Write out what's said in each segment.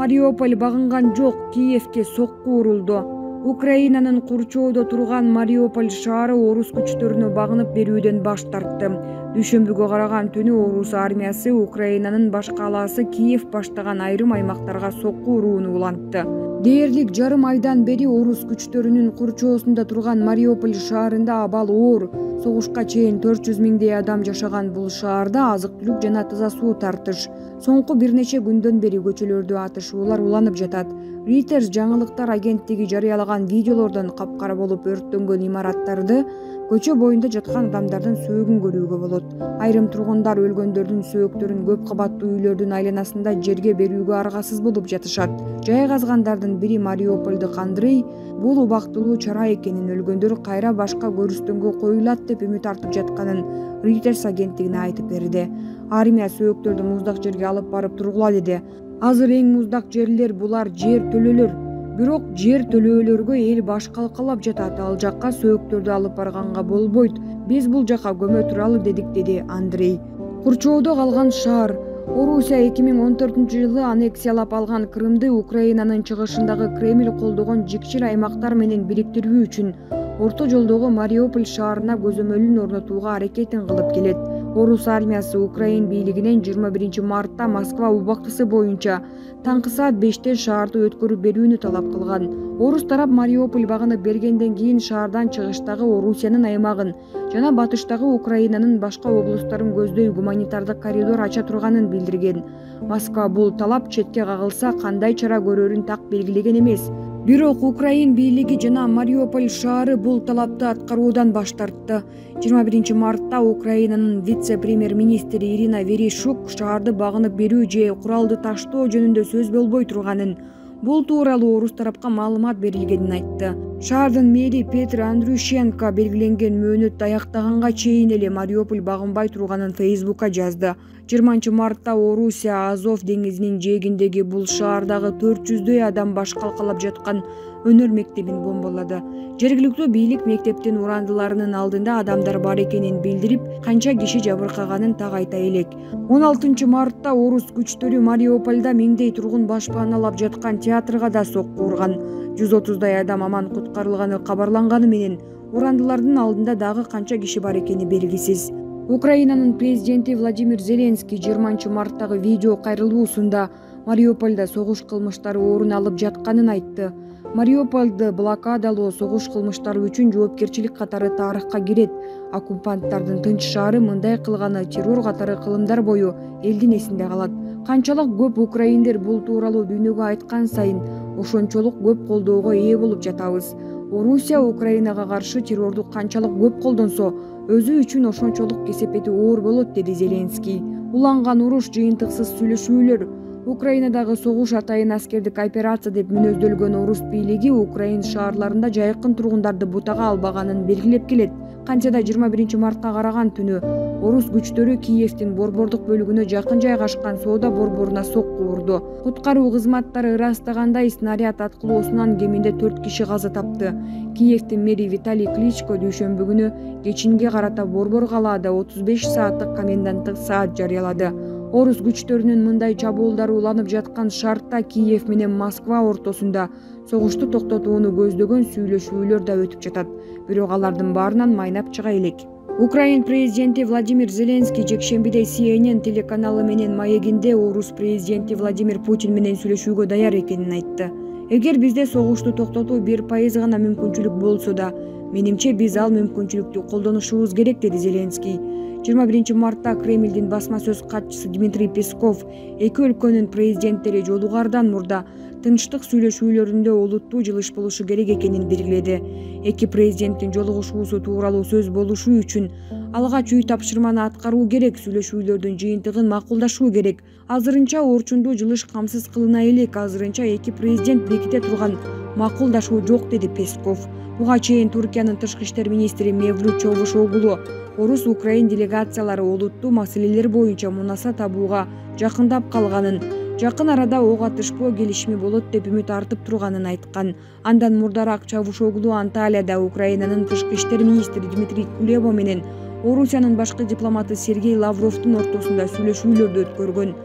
Мариуполь багынган жок, Киевке сокку урулду. Украинанын курчоодо турган Мариуполь шаары орус күчтөрүнө багынып берүүдөн баш тартты. Дүйшөмбүгө караган түнү орус армиясы Украинанын баш калаасы Киев баштаган айрым аймактарга сокку урууну улантты. Дээрлик жарым айдан бери орус күчтөрүнүн курчоосунда турган Мариуполь шаарында абал оор. Согушка чейин 400 миңдей адам жашаган бул шаарда азык-түлүк жана таза суу тартыш. Соңку бир нече күндөн бери көчөлөрдө атышуулар уланып жатат. Reuters жаңылыктар агенттиги жарыялаган видеолордон капкара болуп өрттөнгөн имараттарды, көчө боюнда жаткан адамдардын сөөгүн көрүүгө болот. Айрым тургундар өлгөндөрдүн сөөктөрүн көп кабаттуу үйлөрдүн айланасында жерге берүүгө аргасыз болуп жатышат. Жайгазгандардын бири Мариупольдук Андрей бул убактылуу чара экенин, өлгөндөр кайра башка көрүстөнгө коюлат деп үмүт артып жатканын Reuters агенттигине айтып берди. Армия сөөктөрдү муздак жерге алып барып тургула деди. Азыр эң муздак жерлер булар жер төлөлөр. Бирок жер төлөөлөргө эл баш калкалап жатат. Ал жакка сөөктөрдү алып барганга болбойт. Биз бул жакка көмө туралы дедик, деди Андрей. Курчоодо калган шаар. Орусия 2014-жылы аннексиялап алган Крымды Украинанын чыгышындагы Кремль колдогон жикчил аймактар менен бириктирүү үчүн орто жолдогу Мариуполь шаарына көзөмөлүн орнотууга аракетин кылып келет. Орус армиясы Украин бийлигинен 21 мартта Москва убактысы боюнча таңкы саат 5-те шаарды өткөрүп берүүнү талап кылган. Орус тарап Мариуполь багынып бергенден кийин шаардан чыгыштагы Орусиянын аймагын жана батыштагы Украинанын башка облустарын көздөй гуманитардык коридор ача турганын билдирген. Москва бул талап четке кагылса кандай чара көрөрүн так белгилеген эмес. Бирок Украин бийлиги жана Мариуполь шаары бул талапты аткаруудан баш тартты. 21 мартта Украинанын вице-премьер-министри Ирина Верещук шаарды багынып берүү же куралды таштоо жөнүндө сөз болбой турганын, бул тууралуу орус тарапка маалымат берилгенин айтты. Шаардын мэри Петр Андрющенко белгиленген мөөнөт аяктаганга чейин эле Мариуполь багынбай турганын Facebook'ка жазды. 20 мартта Орусия Азов деңизинин жээгиндеги бул шаардагы 400дөй адам баш калкалап жаткан өнөр мектебин бомбалады. Жергиликтүү бийлик мектептин урандыларынын алдында адамдар бар экенин билдирип, канча киши жабыркаганын так айта элек. 16 мартта орус күчтөрү Мариупольда миңдей тургун башпаналап жаткан театрга да сокку урган. 130дай адам аман куткарылганы кабарланганы менен урандылардын алдында дагы канча киши бар экени белгисиз. Украинанын президенти Владимир Зеленский 20 марттагы видео кайрылуусунда Мариупольда согуш кылмыштары орун алып жатканын айтты. Мариупольду блокадалоо согуш кылмыштары үчүн жоопкерчилик катары тарыхка кирет. Оккупанттардын тынч шаары мындай кылганы террор катары кылымдар бою элдин эсинде калат. Канчалык көп украиндер бул тууралуу дүйнөгө айткан сайын ошончолук көп колдоого ээ болуп жатабыз. Орусия Украинага каршы террорду канчалык көп колдонсо, өзү үчүн ошончолук кесепети оор болот, деди Зеленский. Уланган уруш, жыйынтыксыз сүйлөшүүлөр, Украинадагы согуш атайын аскердик операция деп мүнөздөлгөн орус бийлиги Украин шаарларында жайкын тургундарды бутага албаганын белгилеп келет. Кантсе да 21 мартка караган түнү орус күчтөрү Киевдин борбордук бөлүгүнө жакын жайгашкан соода борборуна сокку урду. Куткаруу кызматтары ырастагандай снаряд аткылоосунан кеминде 4 киши каза тапты. Киевдин мэри Виталий Кличко дүйшөмбү күнү кечинге карата борбор калаада 35 сааттык коменданттык саат жарыялады. Орус күчтөрүнүн мындай чабуулдары уланып жаткан шартта Киев менен Москва ортосунда согушту токтотууну көздөгөн сүйлөшүүлөр да өтүп жатат. Бирок алардын баарынан майнап чыга элек. Украин президенти Владимир Зеленский жекшембиде CNN телеканалы менен маегинде орус президенти Владимир Путин менен сүйлөшүүгө даяр экенин айтты. Эгер бизде согушту токтотуу 1% гана мүмкүнчүлүк болсо да, менимче биз ал мүмкүнчүлүктү колдонушубуз керек, деди Зеленский. 21 мартта Кремлдин басма сөз катчысы Дмитрий Песков эки өлкөнүн президенттери жолугардан мурда тынчтык сүйлөшүүлөрүндө олуттуу жылыш болушу керек экенин белгиледи. Эки президенттин жолугушуусу тууралуу сөз болушу үчүн алгач үй тапшырманы аткаруу керек, сүйлөшүүлөрдүн жыйынтыгын макулдашуу керек. Азырынча орчундуу жылыш камсыз кылына элек. Азырынча эки президент беките турган макулдашуу жок, деди Песков. Буга чейин Туркиянын тышкы иштер министри Мевлют Чавушоглу орус Украин делегациялары олуттуу маселелер боюнча мунаса табууга жакындап калганын, жакын арада ок атышпоо келишими болот деп үмүт артып турганын айткан. Андан мурдараак Чавушоглу Анталияда Украинанын тышкы иштер министри Дмитрий Кулеба менен Орусиянын башкы дипломаты Сергей Лавровдун ортосунда сүйлөшүүлөрдү өткөргөн.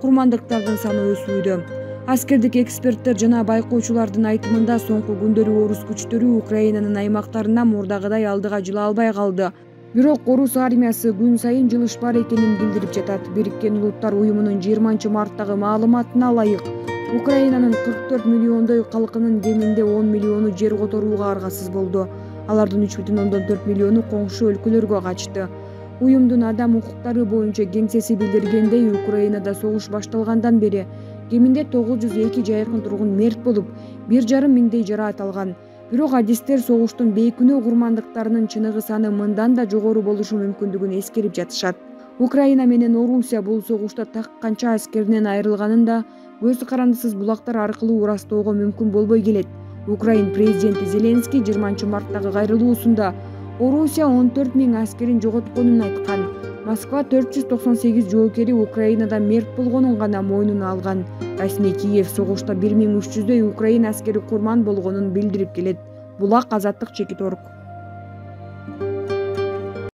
Курмандыктардын саны өсүүдө. Аскердик эксперттер жана байкоочулардын айтымында соңку күндөрү орус күчтөрү Украинанын аймактарында мурдагыдай алдыга жыла албай калды. Бирок орус армиясы күн сайын жылыш бар экенин билдирип жатат. Бириккен Улуттар уюмунун 20-марттагы маалыматына ылайык, Украинанын 44 миллиондой калкынын кеминде 10 миллиону жер которууга аргасыз болду. Алардын 3,4 миллиону коңшу өлкөлөргө качты. Уюмдун адам укуктары боюнча кеңсеси билдиргендей, Украинада согуш башталгандан бери кеминде 902 жайкын тургун мерт болуп, 1,5 миңдей жараат алган. Бирок адистер согуштун бейкүнөө курмандыктарынын чыныгы саны мындан да жогору болушу мүмкүндүгүн эскерип жатышат. Украина менен Орусия бул согушта так канча аскеринен айрылганын да көз карандысыз булактар аркылуу ырастоого мүмкүн болбой келет. Украин президенти Зеленский 20-марттагы кайрылуусунда Орусия 14 миң аскерин жоготконун айткан. Москва 498 жоокери Украинада мерт болгонун гана мойнуна алган. Расмий Киев согушта 1300дөй Украин аскери курман болгонун билдирип келет. Булак Азаттык Чекит Орг.